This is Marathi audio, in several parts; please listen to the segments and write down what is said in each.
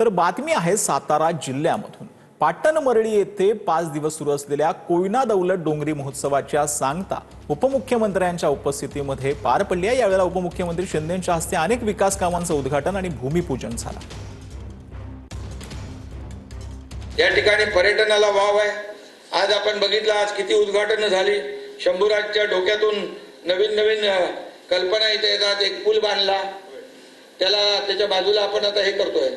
तर बातमी आहे सातारा जिल्ह्यामधून। पाटण मरळी येथे 5 दिवस सुरू असलेल्या कोयना दौलत डोंगरी महोत्सवाच्या सांगता उपमुख्यमंत्र्यांच्या उपस्थितीमध्ये पार पडली आहे। यावेळेला उपमुख्यमंत्री शिंदेंच्या हस्ते अनेक विकास कामांचं उद्घाटन आणि भूमिपूजन झालं। या ठिकाणी पर्यटनाला वाव आहे। आज आपण बघितलं आज किती उद्घाटन झाली। शंभूराजच्या डोक्यातून नवीन नवीन कल्पना इथे येतात। एक पूल बांधला, त्याच्या बाजूला आपण आता हे करतोय,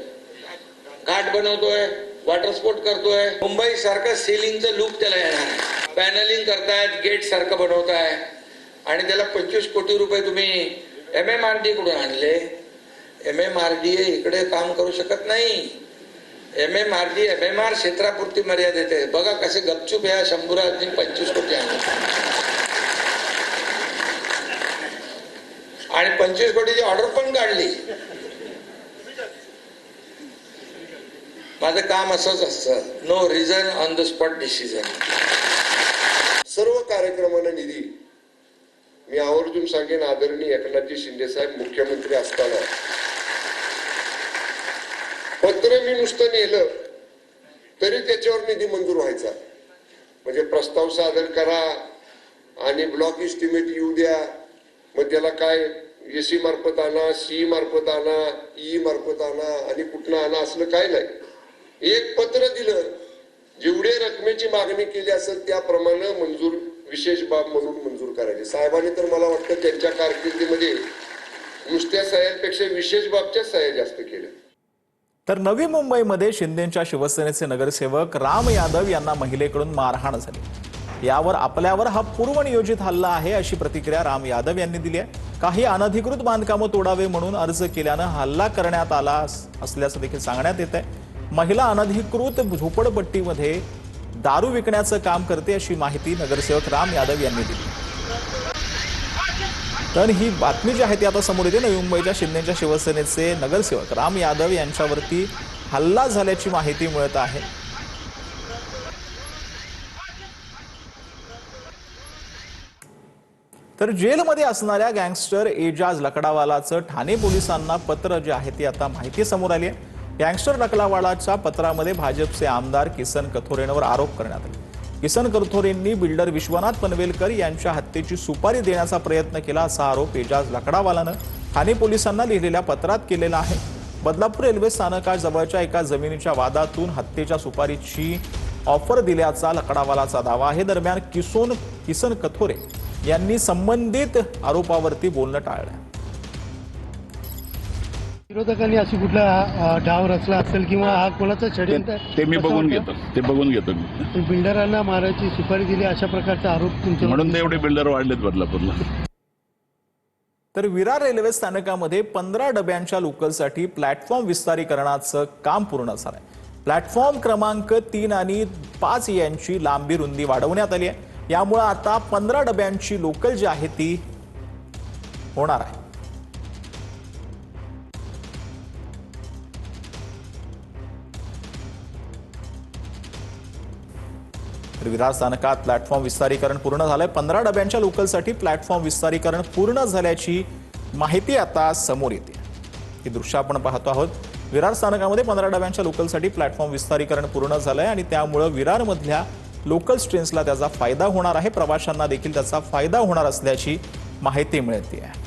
घाट बनवतोय, वॉटर स्पोर्ट करतोय। मुंबई सारखं सीलिंगचं लुक त्याला येणार आहे। पॅनलिंग करतायत, गेट सारखं बनवताय आणि त्याला 25 कोटी रुपये तुम्ही MMRD कडून आणले। MMRD इकडे काम करू शकत नाही। MMRD MMR क्षेत्रापुरती मर्यादित आहे। बघा कसे गपचूप या शंभूराजनी 25 कोटी आणले आणि 25 कोटीची ऑर्डर पण काढली। माझं काम असंच असतं, no reason on the spot decision. सर्व कार्यक्रमांना निधी मी आवर्जून सांगेन, आदरणीय एकनाथजी शिंदे साहेब मुख्यमंत्री असताना पत्र मी नुसतं नेलं तरी त्याच्यावर निधी मंजूर व्हायचा। म्हणजे प्रस्ताव सादर करा आणि ब्लॉक एस्टिमेट येऊ द्या, मग त्याला काय एसी मार्फत आणा, सी मार्फत आणा, ई मार्फत आणा आणि कुठनं आणा असलं काय नाही। एक पत्र दिलं, जेवढे रकमेची मागणी केली असेल त्याप्रमाणे मंजूर, विशेष बाब म्हणून मंजूर करायचे। साहेबांनी तर मला वाटतं त्यांच्या कारकिर्दीमध्ये नुसत्या सह्यांपेक्षा विशेष बाबच्या सह्या जास्त केल्या। तर नवी मुंबईमध्ये शिंदेंच्या शिवसेनेचे नगरसेवक राम यादव यांना महिलेकडून मारहाण झाली। आपल्यावर हा पूर्वनियोजित हल्ला आहे अशी प्रतिक्रिया राम यादव यांनी दिली आहे। काही अनधिकृत बांधकामं तोडावे म्हणून अर्ज केल्यानं हल्ला करण्यात आला असल्याचं देखील सांगण्यात येत आहे। महिला अनधिकृत झोपडपट्टीमध्ये दारू विकण्याचं काम करते अशी माहिती नगरसेवक राम यादव यांनी दिली। तर ही बातमी जी आहे ती आता समोर येते। नवी मुंबईच्या शिंदेच्या शिवसेनेचे नगरसेवक राम यादव यांच्यावरती हल्ला झाल्याची माहिती मिळत आहे। तर जेलमध्ये असणाऱ्या गँगस्टर एजाज लकडावालाचं ठाणे पोलिसांना पत्र जे आहे ती आता माहिती समोर आली आहे। गँगस्टर लकडावालाच्या पत्रामध्ये भाजपचे आमदार किसन कथोरेंवर आरोप करण्यात आले। किसन कथोरेंनी बिल्डर विश्वनाथ पनवेलकर यांच्या हत्येची सुपारी देण्याचा प्रयत्न केला असा आरोप एजाज लकडावालानं ठाणे पोलिसांना लिहिलेल्या पत्रात केलेला आहे। बदलापूर रेल्वे स्थानकाजवळच्या एका जमिनीच्या वादातून हत्येच्या सुपारीची ऑफर दिल्याचा लकडावालाचा दावा आहे। दरम्यान किसन कथोरे यांनी संबंधित आरोपावरती बोलणं टाळलं। विरोधकांनी अशी कुठला डाव रचला असेल किंवा हा कोणाचा षडयंत्र ते मी बघून घेतो बिल्डरांना मारायची सुपारी दिली अशा प्रकारचा आरोप तुमच्या म्हणून ते एवढे बिल्डर वाढलेत बदलापूरला। तर विरार रेल्वे स्थानकामध्ये 15 डब्यांच्या लोकलसाठी प्लॅटफॉर्म विस्तारीकरणाचं काम पूर्ण झालंय। प्लॅटफॉर्म क्रमांक 3 आणि 5 यांची लांबी रुंदी वाढवण्यात आली आहे। यामुळे आता 15 डब्यांची लोकल जी आहे ती होणार आहे। विरार स्थानकात प्लॅटफॉर्म विस्तारीकरण पूर्ण झालंय। 15 डब्यांच्या लोकलसाठी प्लॅटफॉर्म विस्तारीकरण पूर्ण झाल्याची माहिती आता समोर येते। ही दृश्य आपण पाहतो आहोत। विरार स्थानकामध्ये 15 डब्यांच्या लोकलसाठी प्लॅटफॉर्म विस्तारीकरण पूर्ण झालंय आणि त्यामुळे विरारमधल्या लोकल ट्रेन्सला त्याचा फायदा होणार आहे। प्रवाशांना देखील त्याचा फायदा होणार असल्याची माहिती मिळते आहे।